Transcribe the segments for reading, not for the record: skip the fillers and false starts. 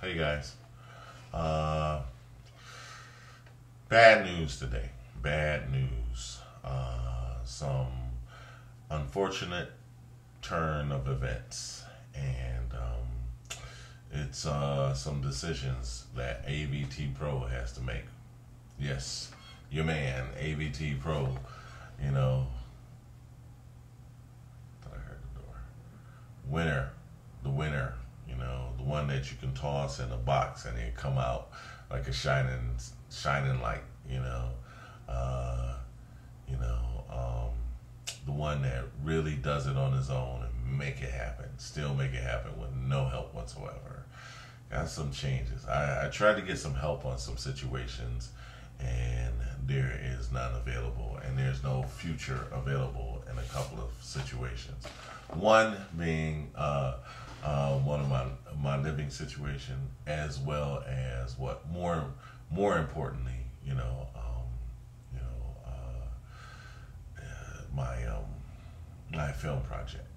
Hey guys. Uh, Bad news today. Bad news. Some unfortunate turn of events. And it's some decisions that AVT Pro has to make. Yes, your man, AVT Pro, you know, thought I heard the door. The winner, the one that you can toss in a box and it come out like a shining light, uh, you know, um, the one that really does it on his own and make it happen, still make it happen with no help whatsoever. Got some changes. I tried to get some help on some situations, and there is none available, and there's no future available in a couple of situations. One being one of my living situation, as well as what more importantly, my my film project,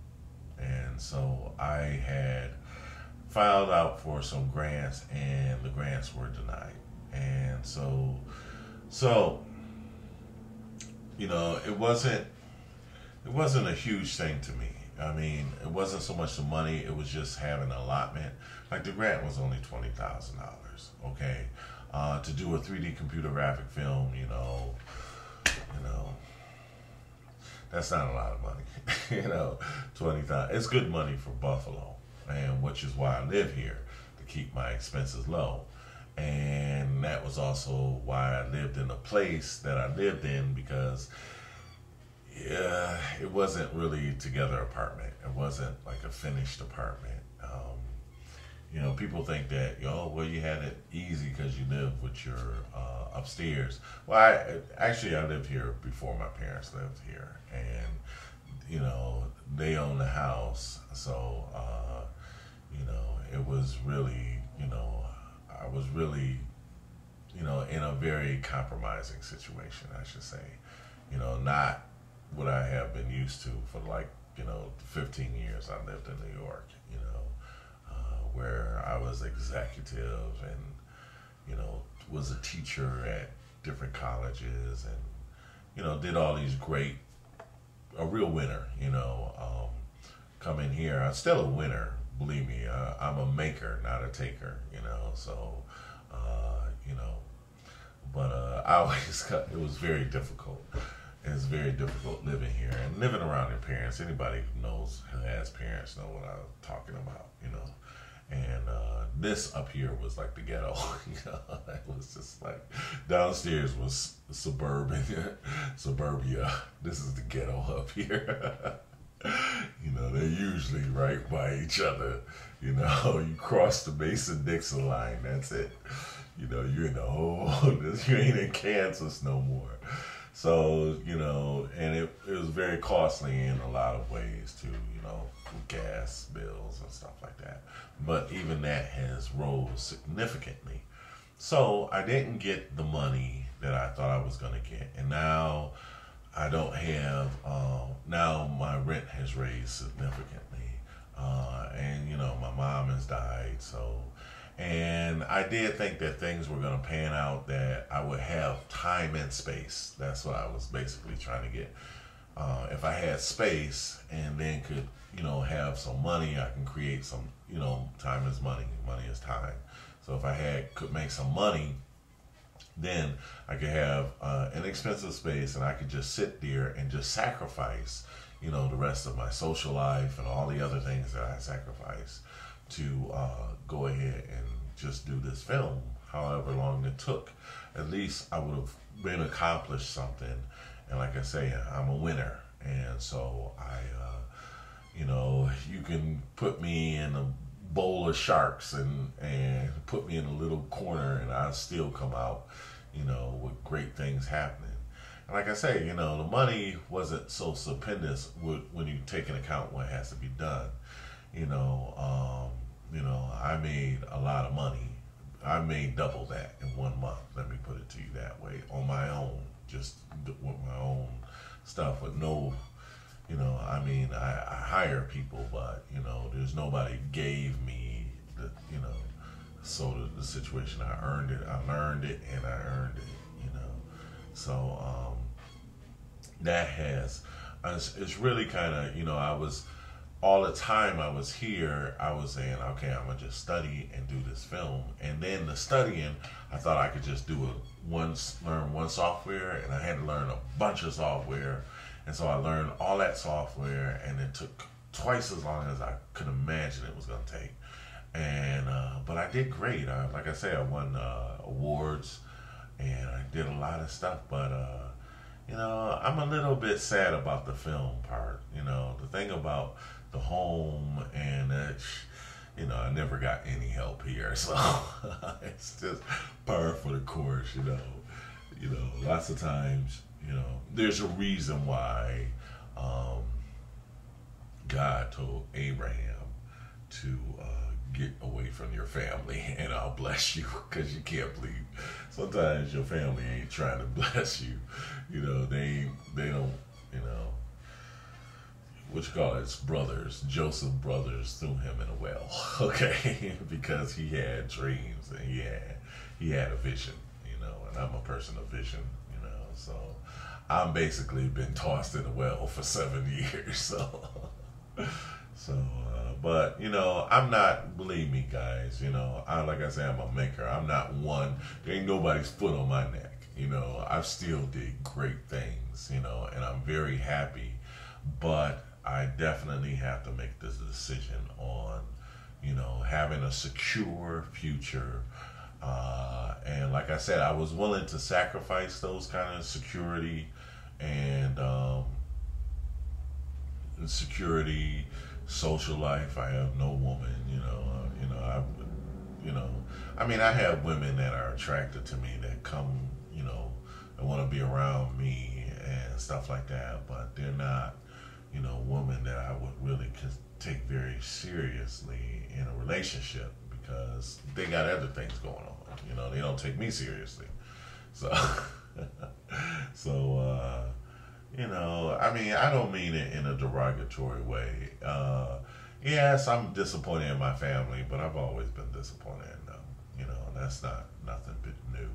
and so I had filed out for some grants, and the grants were denied, and so it wasn't a huge thing to me. I mean, it wasn't so much the money; it was just having an allotment. Like the grant was only $20,000, okay, to do a 3D computer graphic film. That's not a lot of money. 20,000. It's good money for Buffalo, and which is why I live here, to keep my expenses low. And that was also why I lived in the place that I lived in, because it wasn't really together apartment. It wasn't like a finished apartment. People think that, well, you had it easy because you live with your upstairs. Well, I lived here before my parents lived here, and they owned the house, so it was really, I was really, in a very compromising situation, I should say. Not what I have been used to for 15 years I lived in New York, where I was executive and, was a teacher at different colleges and, did all these a real winner, come in here. I'm still a winner, believe me. I'm a maker, not a taker, so, but I always it was very difficult. It's very difficult living here and living around your parents. Anybody who has parents know what I'm talking about, And this up here was like the ghetto. It was just like downstairs was suburbia. This is the ghetto up here. They're usually right by each other. You cross the Mason-Dixon line, that's it. You're in the hole. You ain't in Kansas no more. So, and it was very costly in a lot of ways too, gas bills and stuff like that. But even that has rose significantly. So I didn't get the money that I thought I was going to get. And now I don't have, now my rent has raised significantly. And, my mom has died, so. And I did think that things were going to pan out, that I would have time and space. That's what I was basically trying to get. If I had space and then could, have some money, I can create some, time is money. Money is time. So if I could make some money, then I could have an expensive space, and I could just sit there and just sacrifice, the rest of my social life and all the other things that I sacrifice to go ahead and just do this film, however long it took. At least I would have been accomplished something. And like I say, I'm a winner. And so you can put me in a bowl of sharks and put me in a little corner, and I'll still come out, with great things happening. And like I say, the money wasn't so stupendous when you take into account what has to be done. I made a lot of money. I made double that in 1 month. Let me put it to you that way, on my own, just with my own stuff, with no, I hire people, but there's nobody gave me the So the situation, I earned it, I learned it, and I earned it. So that has, it's really kind of, I was, all the time I was here, I was saying, okay, I'm gonna just study and do this film. And then the studying, I thought I could just learn one software, and I had to learn a bunch of software. And so I learned all that software, and it took twice as long as I could imagine it was gonna take. And but I did great. Like I say, I won awards, and I did a lot of stuff. But I'm a little bit sad about the film part. The thing about the home, and I never got any help here, so it's just par for the course. Lots of times, there's a reason why God told Abraham to get away from your family, and I'll bless you, because you can't believe sometimes your family ain't trying to bless you. They don't. What you call it? It's brothers. Joseph brothers threw him in a well, okay, because he had dreams, and he had a vision, and I'm a person of vision, so I'm basically been tossed in a well for 7 years, so but I'm not, believe me, guys, like I say, I'm a maker. I'm not one. There ain't nobody's foot on my neck. I still did great things, and I'm very happy, but I definitely have to make this decision on, having a secure future. And like I said, I was willing to sacrifice those kind of security and social life. I have no woman, I have women that are attracted to me, that come, that want to be around me and stuff like that, but they're not, women that I would really take very seriously in a relationship, because they got other things going on. They don't take me seriously. So, I don't mean it in a derogatory way. Yes, I'm disappointed in my family, but I've always been disappointed in them. That's not nothing bit new.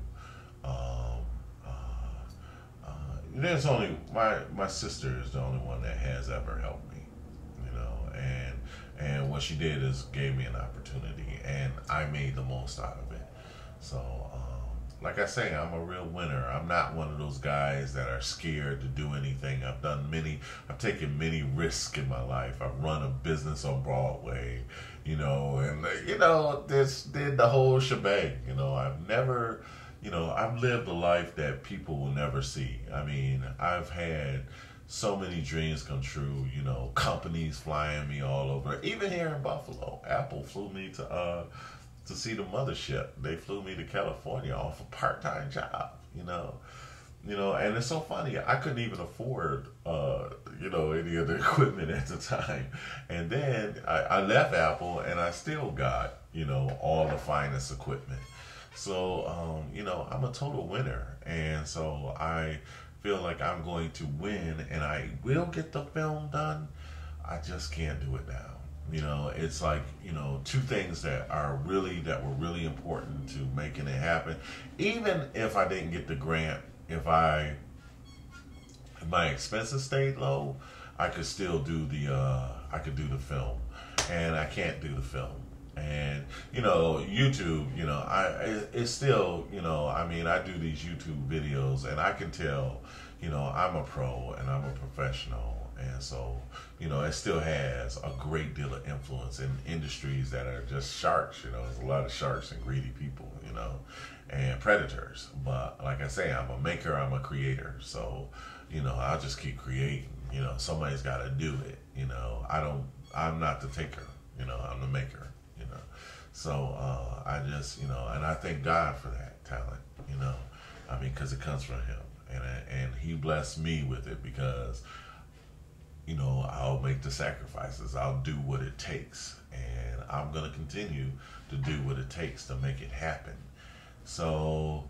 There's only my sister is the only one that has ever helped me, and what she did is gave me an opportunity, and I made the most out of it. So, like I say, I'm a real winner. I'm not one of those guys that are scared to do anything. I've taken many risks in my life. I've run a business on Broadway, and this did the whole shebang. I've lived a life that people will never see. I've had so many dreams come true, companies flying me all over. Even here in Buffalo, Apple flew me to see the mothership. They flew me to California off a part-time job, and it's so funny. I couldn't even afford, any of the equipment at the time. And then I left Apple, and I still got, all the finest equipment. So, I'm a total winner. And so I feel like I'm going to win, and I will get the film done. I just can't do it now. It's like, two things that were really important to making it happen. Even if I didn't get the grant, if my expenses stayed low, I could still do the film, and I can't do the film. And YouTube, it's still, I do these YouTube videos, and I can tell, I'm a pro and I'm a professional, and so it still has a great deal of influence in industries that are just sharks. There's a lot of sharks and greedy people, and predators. But like I say, I'm a maker, I'm a creator, so I'll just keep creating. Somebody's got to do it. I'm not the taker. I'm the maker. So I just, and I thank God for that talent, because it comes from Him, and He blessed me with it, because, I'll make the sacrifices, I'll do what it takes, and I'm gonna continue to do what it takes to make it happen. So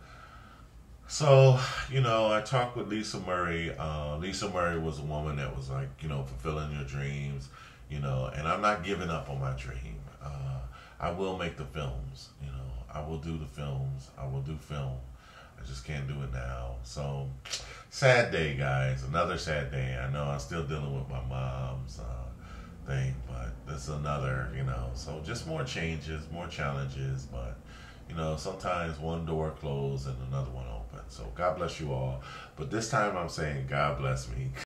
I talked with Lisa Murray. Lisa Murray was a woman that was like, fulfilling your dreams, and I'm not giving up on my dream. I will make the films, I will do the films. I will do film. I just can't do it now. So, sad day, guys. Another sad day. I know I'm still dealing with my mom's thing, but that's another, So just more changes, more challenges, but sometimes one door closed and another one open. So God bless you all. But this time I'm saying God bless me.